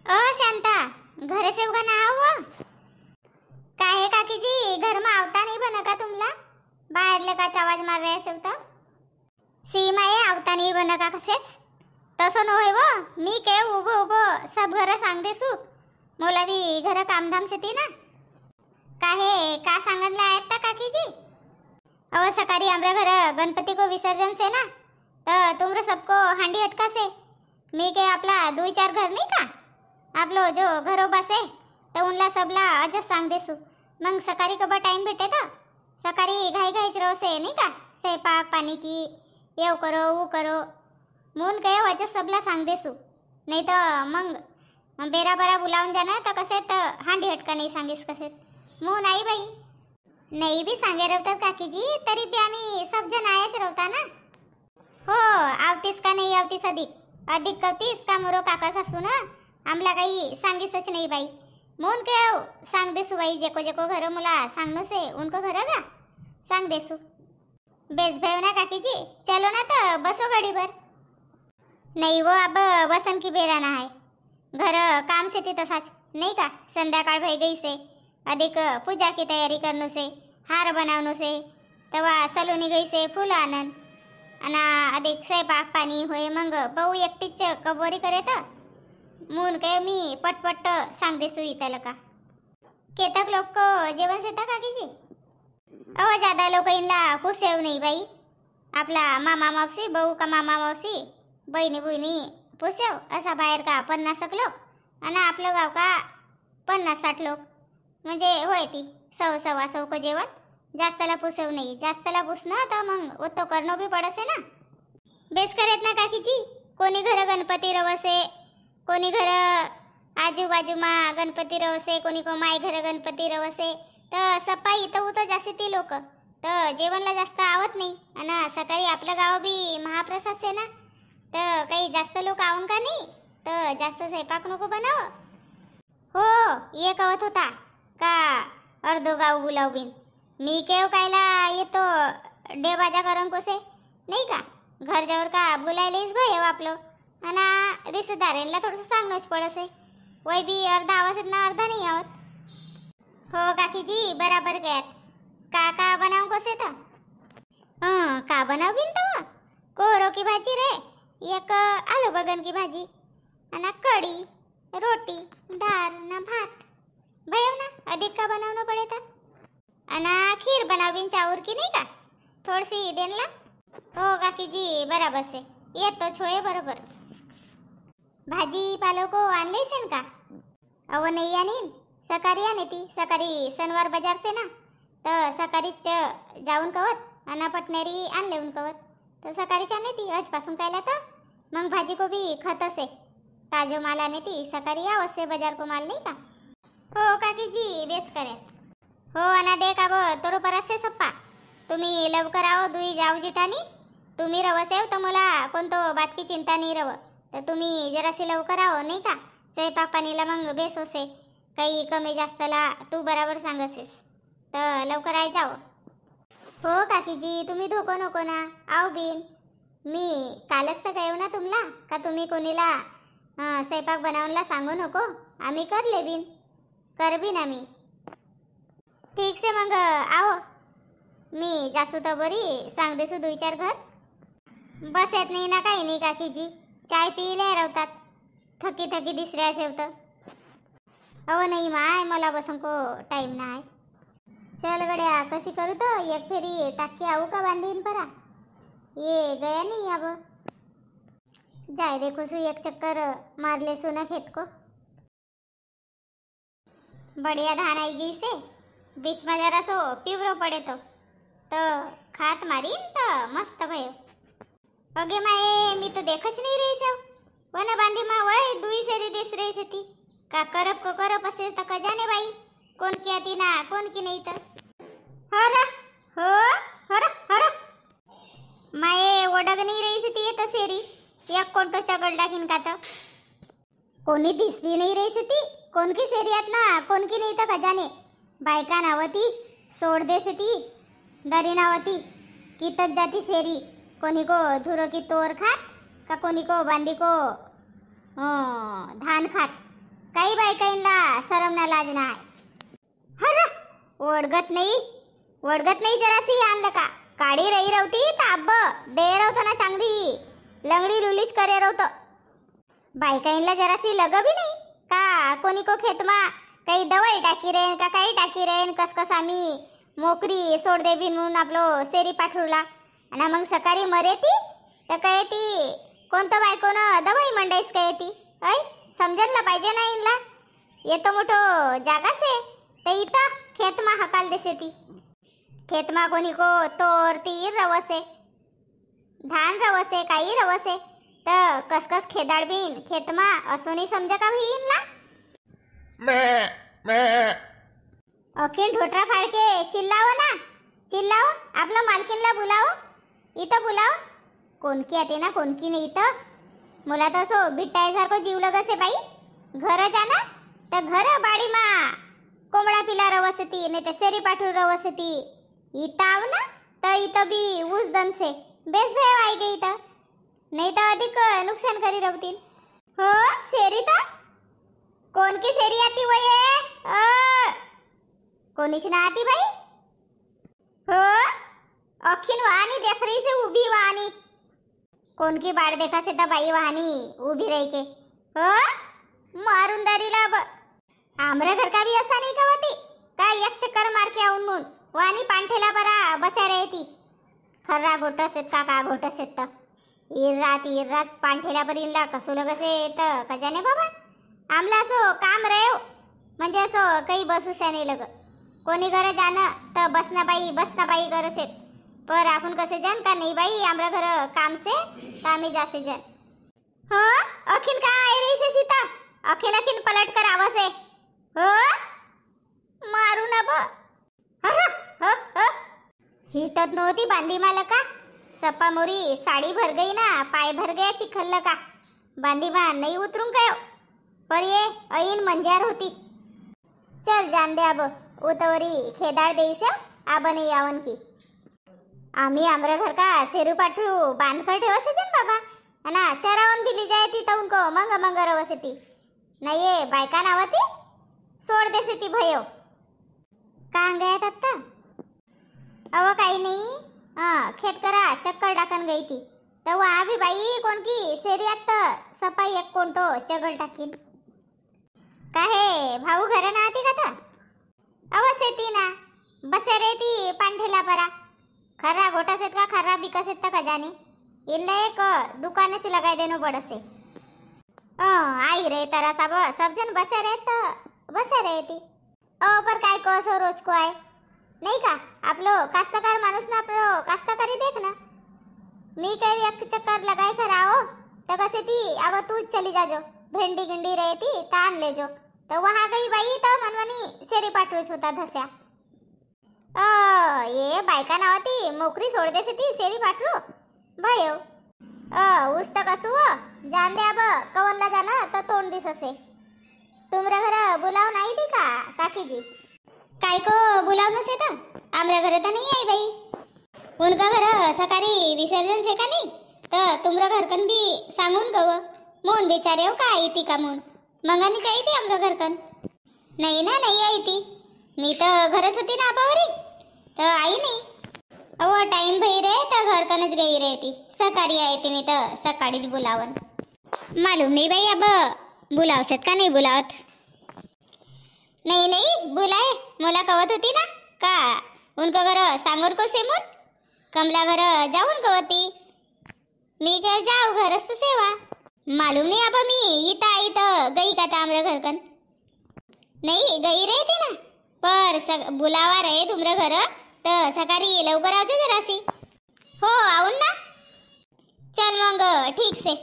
शांता, घरे से उगा ना आओ काहे काकी जी, घर में आवता नहीं बना का तुमला? बाहर लेकाच आवाज मार रहे से तो सीमा ये आवता नहीं बना का कसेस तसं नव्हे व मी काय उभो उभो सब घर सांग देसू मोला भी घर कामधाम से ती ना काहे का सांगनला आहेत का काकी जी? अव सकाळी आमरे घर गणपति को विसर्जन से ना तो तुमरे सबको हांडी हटका से मी के आपला 2-4 घर नहीं का आप लो जो घरों बसे तो उनला सबला अजस सांग देसू मग सकाळी कबा टाइम भेटे तो सकाळी घाई घाईच रहो से नहीं का स्वयंपाक पानी की येव करो वो करो मून कहे वजह सबला सांग देसू नहीं तो मग बेरा बरा बुलावून जाना तो कसे तो हांडी हटका नहीं सांगीस कसे मून आई बाई नाही भी सांगे रवतात काकी जी तरी भी आम्ही सब जण आयच रवता ना हो आवतीस का नाही आवतीस अधिक अधिक कवतीस का मोरो काका सासू ना आमला काही सांगीसच नाही बाई मून के सांग देसू बाई जेको जेको घर मुला सांगनो से उनको घर का सांग देसू बेस भाई ना काकी जी चलो ना तो बसो गाड़ी भर नहीं वो अब वसन की बेराना है घर काम से थी तसाच नहीं का संध्याकाळ भई गई से अधिक पूजा की तैयारी करने से हार बनावनो से तवा सलोनी गई से फूल आनंद अना अधिक स्वयंपाक पाणी होय मग बहु एकटीच कबोरी करे तर मून के मी पटपट सांग देसू इथलं का केतक लोग को जेवण सेता काकी जी अहो ज्यादा लोक इनला पुसेव नाही बाई आपला मामा मावशी बहु का मामा मावशी बहिणी बुहिणी पुसेव असा बाहेर का 50 लोक आणि आपलं गाव का 50-60 लोक म्हणजे होय ती 100-125 को जेवण जास्तला पुसेव नाही जास्तला पुसणं तर मग तो करणं बी पडसे ना बेस करेत ना काकी जी कोणी घर गणपती रवसे कोणी घर आजूबाजूमा गणपती रवसे कोणी को माय घर गणपती रवसे तर सफाई तर होतं जास्त ती लोक तर जेवणला जास्त आवत नाही आणि सकाळी आपलं गाव बी महाप्रसाद से ना तर काही जास्त लोक आवून का नाही तर जास्त स्वयंपाक नको बनाव हो ये कवत होता का अर्धो गाव बुलाव बिन मी केव कायला येतो डेबाजा करून कोसे नाही का घर जावर का बुलायलेच भाई आपलं आणि रिश्तेदारांना थोडंसं सांगणंच पडसे वय बी अर्धा आवाज ना अर्धा नाही आवत हो काकी जी बराबर गयात का बनाव कोसे तर का बनाव बिन तो कोरो की भाजी रे एक आलू बगन की भाजी आणि कड़ी रोटी दाल ना भात भयो ना अधिक का बनावना पड़े था अना खीर बनावीन चावल की नहीं का थोड़ी सी देनला हो काकी जी बराबर से ये तो छोए बरोबर भाजी पालो को आणले सेन का अव नहीं आनी सकाळी आने ती सकाळी शनिवार बाजार से ना तर सकाळीच जाऊन कवत अना पटनेरी आणले उन कवत तर सकाळीच आने ती आजपासून कायला तर मग भाजी को भी खत से ताजो माल आने ती सकाळी आवश्य बाजार को माल नहीं का हो काकी जी बेस करे हो अना देख अब तोरो परसे सप्पा तुम्ही लवकर आओ दुई जाऊ जिठानी तुम्ही रवसेव तर मला कोणतो बात की चिंता नहीं रव तर तुम्ही जरासी लवकर आओ नहीं का स्वयंपाक पाणीला मग बेस होसे काही कमी जास्तला तू बराबर सांगसेस तर लवकर आय जाओ हो काकी जी तुम्ही धोको नको ना आओ बिन मी कालच तर कहेव ना तुमला का तुम्ही कोणीला स्वयंपाक बनावला सांगू नको आम्ही करले बिन कर बिन आम्ही ठीक से मग आओ मी जासू तर बरी सांग देसू 2-4 घर बस येत नाही ना काही नाही काकी जी चाय पिले रवतात थकी थकी दिसऱ्या सेवत अहो नाही माय मला बसन को टाइम ना आहे चल गड्या कशी करू तो एक फेरी टाकी आऊ का बांधीन परा ये गया नहीं अब जाए देखो सु एक चक्कर मार ले सुना खेत को बढ़िया धान आई गई से बीच में जरा सो पीवरो पड़े तो खात मारीन तो मस्त भयो अगे माए मी तो देखच नहीं रही सो वना बांधी मा वही दुई सेरी दिस रही से थी का करप को करप असे तक जाने भाई कौन की आती ना कौन की नहीं तर हरा हो हरा माए ओडग नहीं रही से थी तो सेरी एक कोणतो चगड टाकीन का तो कोणी दिस भी नहीं रही से थी कोण की सेरियात ना कोण की नहीं तो खजाने बायका नावती सोड दे से ती दरी नावती कितत जाती सेरी कोणी को धुरो की तोर खात का कोणी को बांदी को धान खात काही बायकाईंना शरम ना लाज नाही. हर ओळगत नाही जरासी आणलं का काडी रही रवती ताब दे रवतो ना चांगली लंगडी लुलीच करे रवतो. बायकाईंला जरासी लग भी नाही का कोणी को खेतमा काही दवाई टाकी रेन का काही टाकी रेन कस आम्ही मोकरी सोड दे बिन म्हणून आपलो सेरी पाठवला आणि मग सकाळी मरेती तर काय ती कोणतं बायकोनं दवाई मंडाईस काय ती ऐ समजायला पाहिजे ना इनला. येतो मोठो जागा से ते इथं खेतमा हकाल देसे ती खेतमा कोणी को तोर तीर रवसे धान रवसे काही रवसे तर कस खेदाड बिन खेतमा असो नाही समजा का भी इनला. अखिल ढोटरा फाडके चिल्लाव आपलं मालकीनला बोलाव इथं बोलाव. कोणकी येते ना कोणकी नाही इथं. मला तर असो बिट्टायसारखं जीव लगसे बाई. घर जाना तर घर बाडीमा कोंबडा पिला रवसती नाही तर सेरी पाठवू रवसती. इथं आव ना तर इथं बी ऊस दनसे बेस भेव आई गई इथं नाही तर अधिक नुकसान करी रवतील. हो सेरी तर कोणकी सेरी आती वये कोणीच ना आती बाई. हो अखिन वाहनी देख रही से उभी वाहनी कोणकी बाळ देखा से बाई वाहनी उभी रही के. हो मारून दारीला आमरे घर का भी असा नहीं कवती का एक चक्कर मार के आऊन म्हणून वानी पांठेला बरा बसा रहती. खर्रा घोटस का घोटस इर्रात पांठेला बरीनला कसू लगसे तर कजाने बाबा आमला असो काम रेव म्हणजे असो काही बसूशा नाही लग. कोणी घर जाणं तर बसना बाई करसेत पर आपण कसे जान का नाही बाई आमरा घर काम से तर आम्ही जासे जान. हो अखिन का आई रही से सीता अखिन पलट कर आवसे. हो मारू ना ब हिटत नव्हती बांधी माल का सप्पा मोरी साड़ी भर गई ना पाय भर गया चिखल का बांधी मा नहीं उतरून काय पर ये ऐन मंजार होती. चल जान दे अब उतवरी खेदार देईस अब नहीं आवन की. आम्ही आमरा घर का सेरू पाठरू बांध कर ठेवसे जन बाबा ना चरावन भी ली जाए ती तो उनको मंग रवसे ती नहीं ये बायका नावती सोड देसे ती भयो. कहाँ गया था अव काही नहीं खेत करा चक्कर डाकन गई थी तो वहाँ भी बाई कोण की सेरियात सफाई एक कोणतो चगल टाकीन. काहे भाऊ घर ना आती का था अवश्य ती ना बसे रहती पांठेला परा खर्रा घोटा सेत का खर्रा बिका सेत का जाने इल्ला एक दुकान से लगाई देनो पड़से. आई रे तारा सब जन बसे रहती पर काय को असो रोज को आए नहीं का आपलो कास्तकार माणूस ना आपलो कास्तकारी देख ना. मी काही एक चक्कर लगाए कर आओ तो कसे ती अब तू चली जाजो भेंडी गिंडी रहती तान ले जो तो वहाँ गई बाई तो मनवनी सेरी पाठरूच होता धस्या. ये बायका नावती मोकरी सोड देसे ती सेरी पाठरू भयो. उस तक असू जान दे अब कवनला जाना तो तोंड दिस असे. तुमरा घर बुलाव नाही दी का काकी जी काय को बुलाव नसे तर आमरा घर तर नहीं आई बाई. उनका घर सकाळी विसर्जन से का नहीं तर तुमरा घरकन भी सांगून गव मोन बेचारे हो का आई ती का म्हणून मंगानी चाहिए आमरा घरकन नहीं ना नहीं आई थी. मी तर घरच होती ना बावरी तर आई नहीं. अहो टाइम भई रे तर घरकनच गई रहती सकाळी आई ती नाही तर सकाळीच बुलावन. मालूम नहीं भाई अब बुलावसेत का नहीं बुलावत. नहीं बुलाए मोला कवत होती ना का उनका घर सांगोर को सेमून कमला घर जाऊन कवती मी घर जाऊ घरच सेवा. मालूम नहीं अब मी इता आई तर गई का तामरा घरकन नहीं गई रहती ना पर बुलावा रहे तुमरा घर तर सकाळी लवकर आवते जरासी. हो आऊन ना चल मग ठीक से.